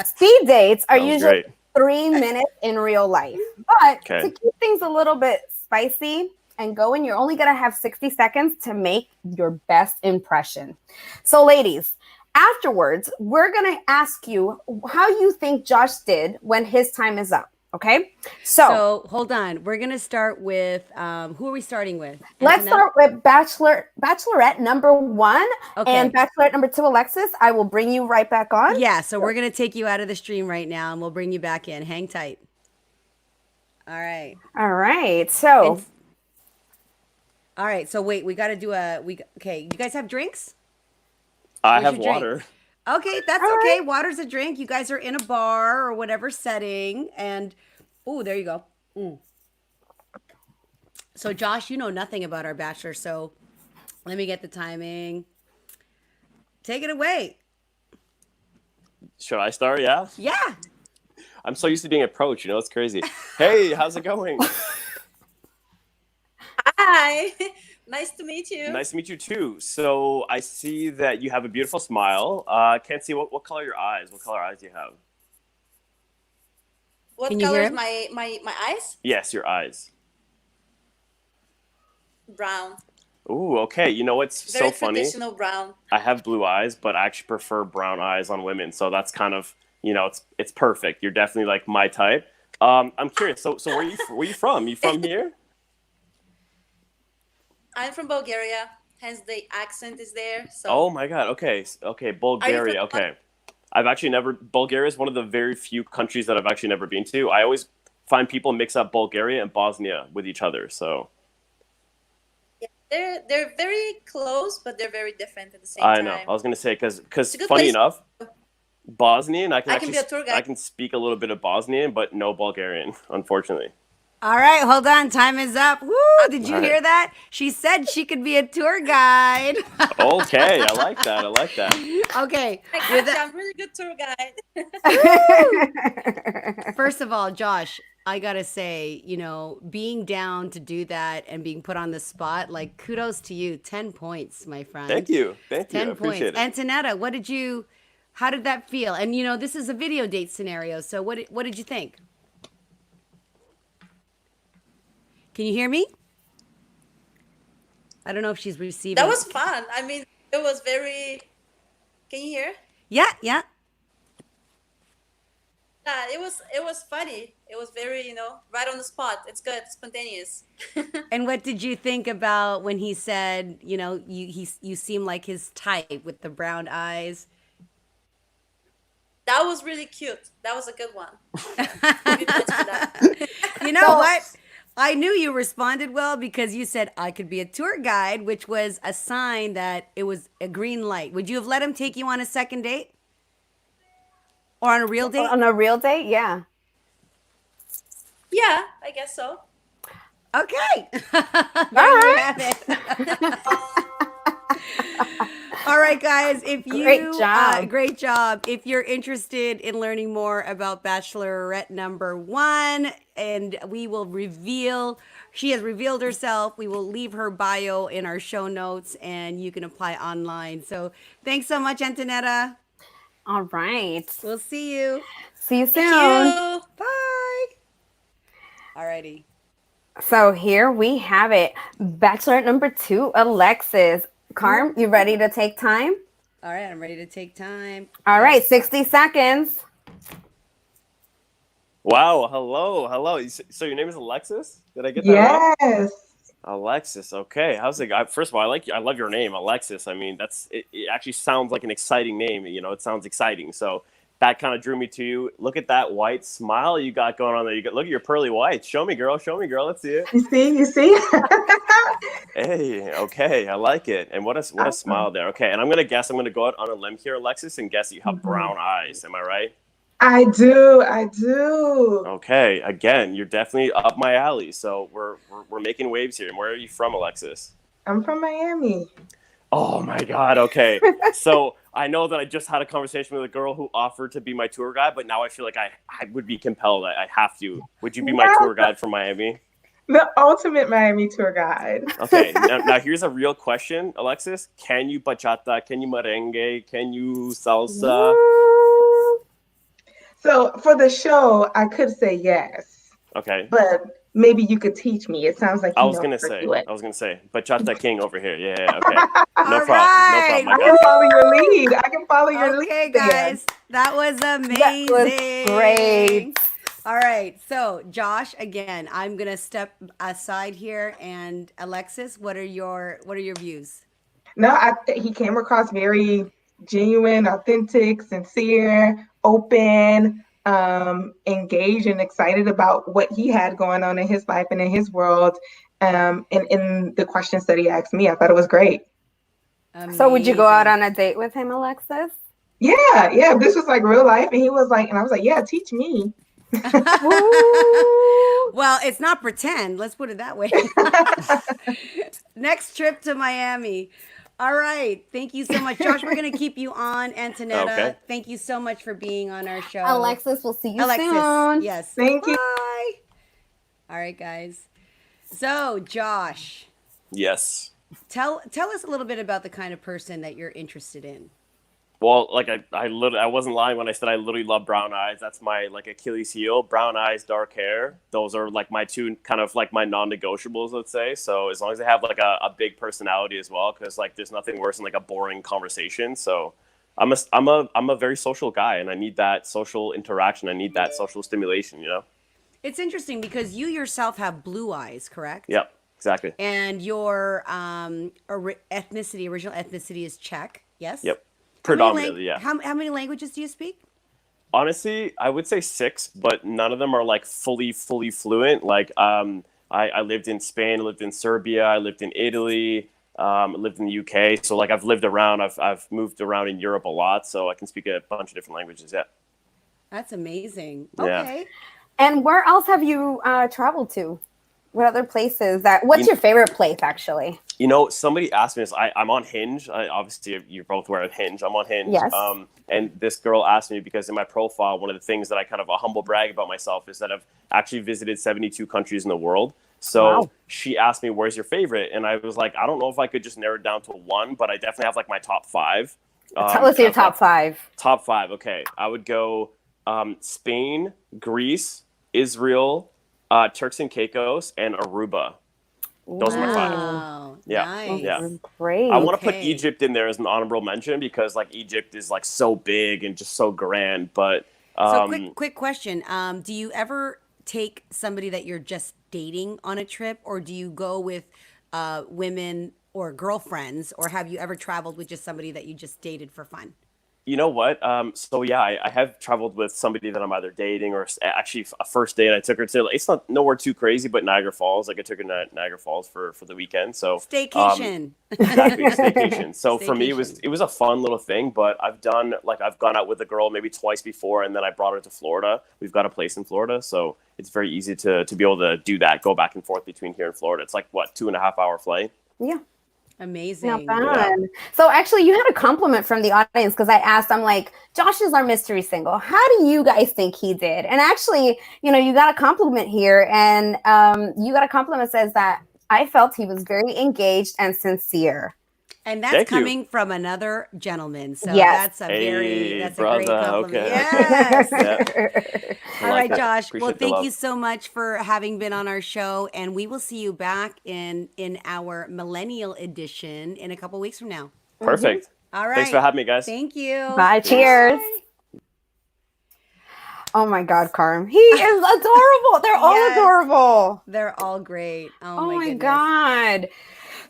Speed dates are Sounds usually great. 3 minutes in real life. But Okay. to keep things a little bit spicy and going, you're only going to have 60 seconds to make your best impression. So ladies, afterwards, we're going to ask you how you think Josh did when his time is up. Okay. So hold on. We're going to start with, who are we starting with? let's Antoinette? start with Bachelorette number 1 Okay. and Bachelorette number 2, Alexis. I will bring you right back on. Yeah. So we're going to take you out of the stream right now and we'll bring you back in. Hang tight. All right. All right. So All right. So wait, we got to do okay. You guys have drinks? I Where's have your drink? water. Okay, that's All okay. right. Water's a drink. You guys are in a bar or whatever setting, and there you go. So Josh, you know nothing about our bachelor, so let me get the timing. Take it away. Should I start? Yeah. Yeah. I'm so used to being approached. You know, it's crazy. Hey, how's it going? Hi, nice to meet you. Nice to meet you too. So I see that you have a beautiful smile. Can't see what color are your eyes. What color eyes do you have? What Can you color hear is him? my eyes? Yes, your eyes. Brown. Ooh, okay. You know what's Very so funny? traditional brown. I have blue eyes, but I actually prefer brown eyes on women. So that's kind of, it's perfect. You're definitely like my type. I'm curious. So where you from? You from here? I'm from Bulgaria, hence the accent is there. So Oh my God. Okay. Okay. Bulgaria. from- Okay. I've actually never, Bulgaria is one of the very few countries that I've actually never been to. I always find people mix up Bulgaria and Bosnia with each other. So they're very close, but they're very different at the same I time. know. I was going to say, because It's a good funny place. enough, Bosnian, I can I actually, can be a tour guide. I can speak a little bit of Bosnian, but no Bulgarian, unfortunately. All right, hold on. Time is up. Woo! Did you All right. hear that? She said she could be a tour guide. Okay. I like that. I like that. Okay. Like, With actually, that, I'm really good tour guide. first of all, Josh, I gotta say, being down to do that and being put on the spot, like kudos to you. 10 points, my friend. Thank you. Thank you. 10 I appreciate points. it. Antonetta, how did that feel? And this is a video date scenario. So what did you think? Can you hear me? I don't know if she's receiving. That was fun. I mean, it was very. Can you hear? Yeah, yeah. Yeah, it was funny. It was very, right on the spot. It's good, spontaneous. And what did you think about when he said, you seem like his type with the brown eyes? That was really cute. That was a good one. Maybe points for that. You know what? I knew you responded well because you said I could be a tour guide, which was a sign that it was a green light. Would you have let him take you on a second date? Or on a real date? On a real date, yeah. Yeah, I guess so. Okay. There All you right. have it. All right, guys. Great job. Great job. If you're interested in learning more about Bachelorette number 1, and she has revealed herself. We will leave her bio in our show notes, and you can apply online. So thanks so much, Antonetta. All right. We'll see you. See you soon. Thank you. Bye. Alrighty. So here we have it. Bachelorette number 2, Alexis. Carm, you ready to take time? All right, I'm ready to take time. All right, 60 seconds. Wow. Hello. So your name is Alexis? Did I get that right? Yes. Alexis. Okay. How's it? First of all, I love your name, Alexis. I mean, it actually sounds like an exciting name. It sounds exciting. So that kind of drew me to you. Look at that white smile you got going on there. Look at your pearly whites. Show me, girl. Let's see it. You see? Hey, okay, I like it. And what a smile there. Okay, and I'm gonna go out on a limb here, Alexis, and guess you have brown eyes. Am I right? I do. Okay, again, you're definitely up my alley. So we're making waves here. And where are you from, Alexis? I'm from Miami. Oh my God. Okay, so I know that I just had a conversation with a girl who offered to be my tour guide, but now I feel like I would be compelled. I have to. Would you be my tour guide from Miami? The ultimate Miami tour guide. Okay, now here's a real question, Alexis. Can you bachata? Can you merengue? Can you salsa? So for the show, I could say yes, Okay. but maybe you could teach me. It sounds like I you was know gonna how to say, do it. bachata king over here. Yeah. Okay. No All problem. right. No problem. I I can got follow your lead. I can follow your lead. Okay, there. guys, that was amazing. That was great. All right, so Josh, again, I'm gonna step aside here, and Alexis, what are your views? No, he came across very genuine, authentic, sincere, open, engaged, and excited about what he had going on in his life and in his world. And in the questions that he asked me, I thought it was great. So would you go out Amazing. on a date with him, Alexis? Yeah. If this was like real life, and he was like, and I was like, yeah, teach me. Well, it's not pretend. Let's put it that way. Next trip to Miami. All right. Thank you so much, Josh. We're gonna keep you on, Antonetta. Okay. Thank you so much for being on our show. Alexis, we'll see you Alexis, soon. yes. Thank you. Bye. All right, guys. So, Josh, Yes. tell us a little bit about the kind of person that you're interested in. Well, like I wasn't lying when I said I literally love brown eyes. That's my like Achilles heel. Brown eyes, dark hair. Those are like my two kind of like my non-negotiables, let's say. So as long as they have like a big personality as well, because like there's nothing worse than like a boring conversation. So I'm a very social guy, and I need that social interaction. I need that social stimulation. You know. It's interesting because you yourself have blue eyes, correct? Yep. Exactly. And your original ethnicity is Czech, yes? Yep. How many Predominantly, yeah. How many languages do you speak? Honestly, I would say 6, but none of them are like fully fluent. Like, I lived in Spain, I lived in Serbia, I lived in Italy, I lived in the UK. So like I've lived around, I've moved around in Europe a lot, so I can speak a bunch of different languages. Yeah. That's amazing. Yeah. Okay. And where else have you traveled to? What other places? What's your favorite place, actually? You know, somebody asked me this. I'm on Hinge. Obviously, you're both aware of Hinge. I'm on Hinge. Yes. And this girl asked me because in my profile, one of the things that I kind of a humble brag about myself is that I've actually visited 72 countries in the world. So Wow. she asked me, "Where's your favorite?" And I was like, I don't know if I could just narrow it down to one, but I definitely have like my top 5. Tell us your top 5. Top 5. Okay, I would go Spain, Greece, Israel, Turks and Caicos, and Aruba. Those are my 5. Wow. Yeah. Nice. Yeah. Great. I want to put Okay. Egypt in there as an honorable mention because like Egypt is like so big and just so grand. But So quick question. Do you ever take somebody that you're just dating on a trip, or do you go with women or girlfriends, or have you ever traveled with just somebody that you just dated for fun? you know what? So yeah, I have traveled with somebody that I'm either dating or actually a first date. I took her to, it's not nowhere too crazy, but Niagara Falls. Like I took her to Niagara Falls for the weekend. So Staycation. Exactly, staycation. So for me, Staycation. it was a fun little thing. But I've gone out with a girl maybe twice before, and then I brought her to Florida. We've got a place in Florida, so it's very easy to be able to do that. Go back and forth between here and Florida. It's like what 2.5-hour flight. Yeah. Amazing. Not bad. So actually, you had a compliment from the audience because I asked, I'm like, Josh is our mystery single. How do you guys think he did? And actually, you got a compliment here, and you got a compliment that says that I felt he was very engaged and sincere. And that's Thank you. coming from another gentleman. So Yes. that's a Hey, a great brother, compliment. okay. Yes. Yeah. All right, that. Josh. Appreciate Well, the thank love. you so much for having been on our show, and we will see you back in our millennial edition in a couple weeks from now. Perfect. All right. Thanks for having me, guys. Thank you. Bye. Cheers. Oh my God, Carm. He is adorable. They're all Yes. adorable. They're all great. Oh, Oh my my goodness. God.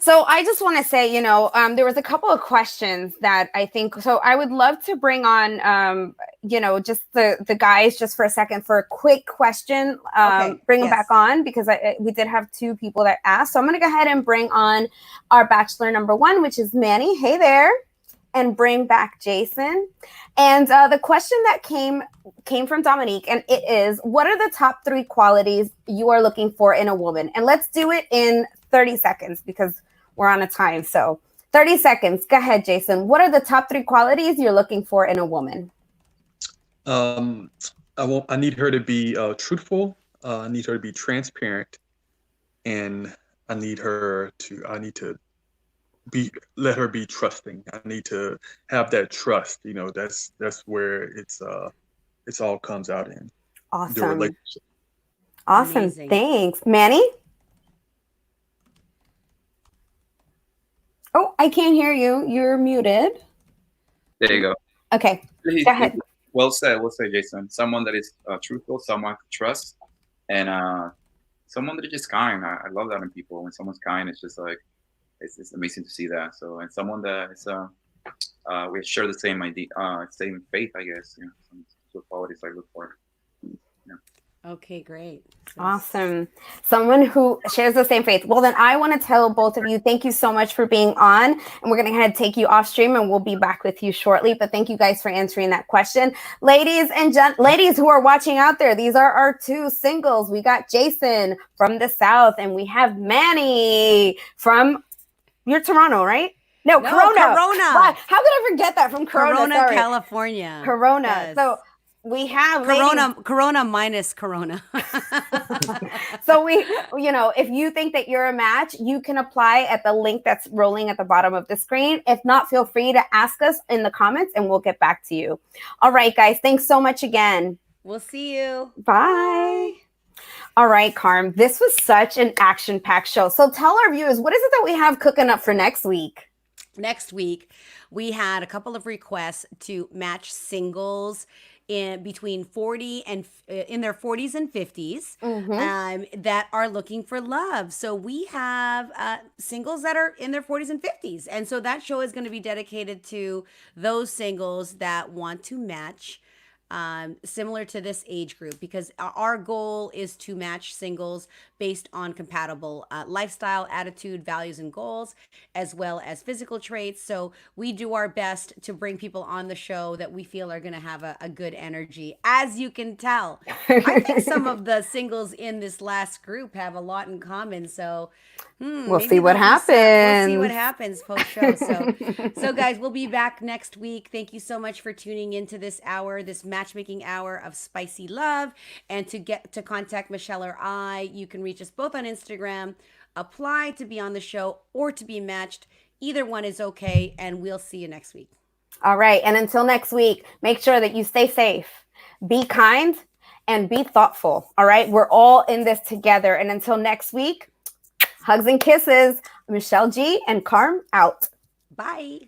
So I just want to say, there was a couple of questions that I think, so I would love to bring on, just the guys just for a second for a quick question, Okay, bring them yes. back on because we did have 2 people that asked. So I'm going to go ahead and bring on our bachelor number 1, which is Manny. Hey there. And bring back Jason. And the question that came from Dominique, and it is, what are the top 3 qualities you are looking for in a woman? And let's do it in 30 seconds because we're on a time. So 30 seconds. Go ahead, Jason. What are the top 3 qualities you're looking for in a woman? I need her to be truthful. I need her to be transparent, and I need to let her be trusting. I need to have that trust. That's where it's all comes out in the Awesome. relationship. Awesome. Amazing. Thanks. Manny? Oh, I can't hear you. You're muted. There you go. Okay. Go ahead. Well said, Jason. Someone that is truthful, someone to trust, and someone that is just kind. I love that in people. When someone's kind, it's just like it's amazing to see that. So, and someone that is we share the same idea, same faith, I guess. Some qualities I look for. Okay, great. So- Awesome. Someone who shares the same faith. Well, then I want to tell both of you, thank you so much for being on. And we're going to go ahead and take you off stream and we'll be back with you shortly. But thank you guys for answering that question. Ladies who are watching out there, these are our 2 singles. We got Jason from the South and we have Manny from, you're Toronto, right? No, No, Corona. Corona. Why? How could I forget that from Corona? Corona, Sorry. California. Corona. Yes. So we have Corona minus Corona. So if you think that you're a match, you can apply at the link that's rolling at the bottom of the screen. If not, feel free to ask us in the comments and we'll get back to you. All right, guys. Thanks so much again. We'll see you. Bye. All right, Carm. This was such an action-packed show. So tell our viewers, what is it that we have cooking up for next week? Next week, we had a couple of requests to match singles in between 40 and in their 40s and 50s that are looking for love. So we have singles that are in their 40s and 50s. And so that show is going to be dedicated to those singles that want to match similar to this age group, because our goal is to match singles based on compatible lifestyle, attitude, values, and goals, as well as physical traits. So we do our best to bring people on the show that we feel are going to have a good energy. As you can tell, I think some of the singles in this last group have a lot in common. So we'll see what happens. We'll see what happens post-show. So guys, we'll be back next week. Thank you so much for tuning into this hour, this matchmaking hour of spicy love. And to get to contact Michelle or I, you can reach us both on Instagram, apply to be on the show or to be matched. Either one is okay, and we'll see you next week. All right. And until next week, make sure that you stay safe, be kind, and be thoughtful. All right. We're all in this together. And until next week, hugs and kisses. Michelle G and Carm out. Bye.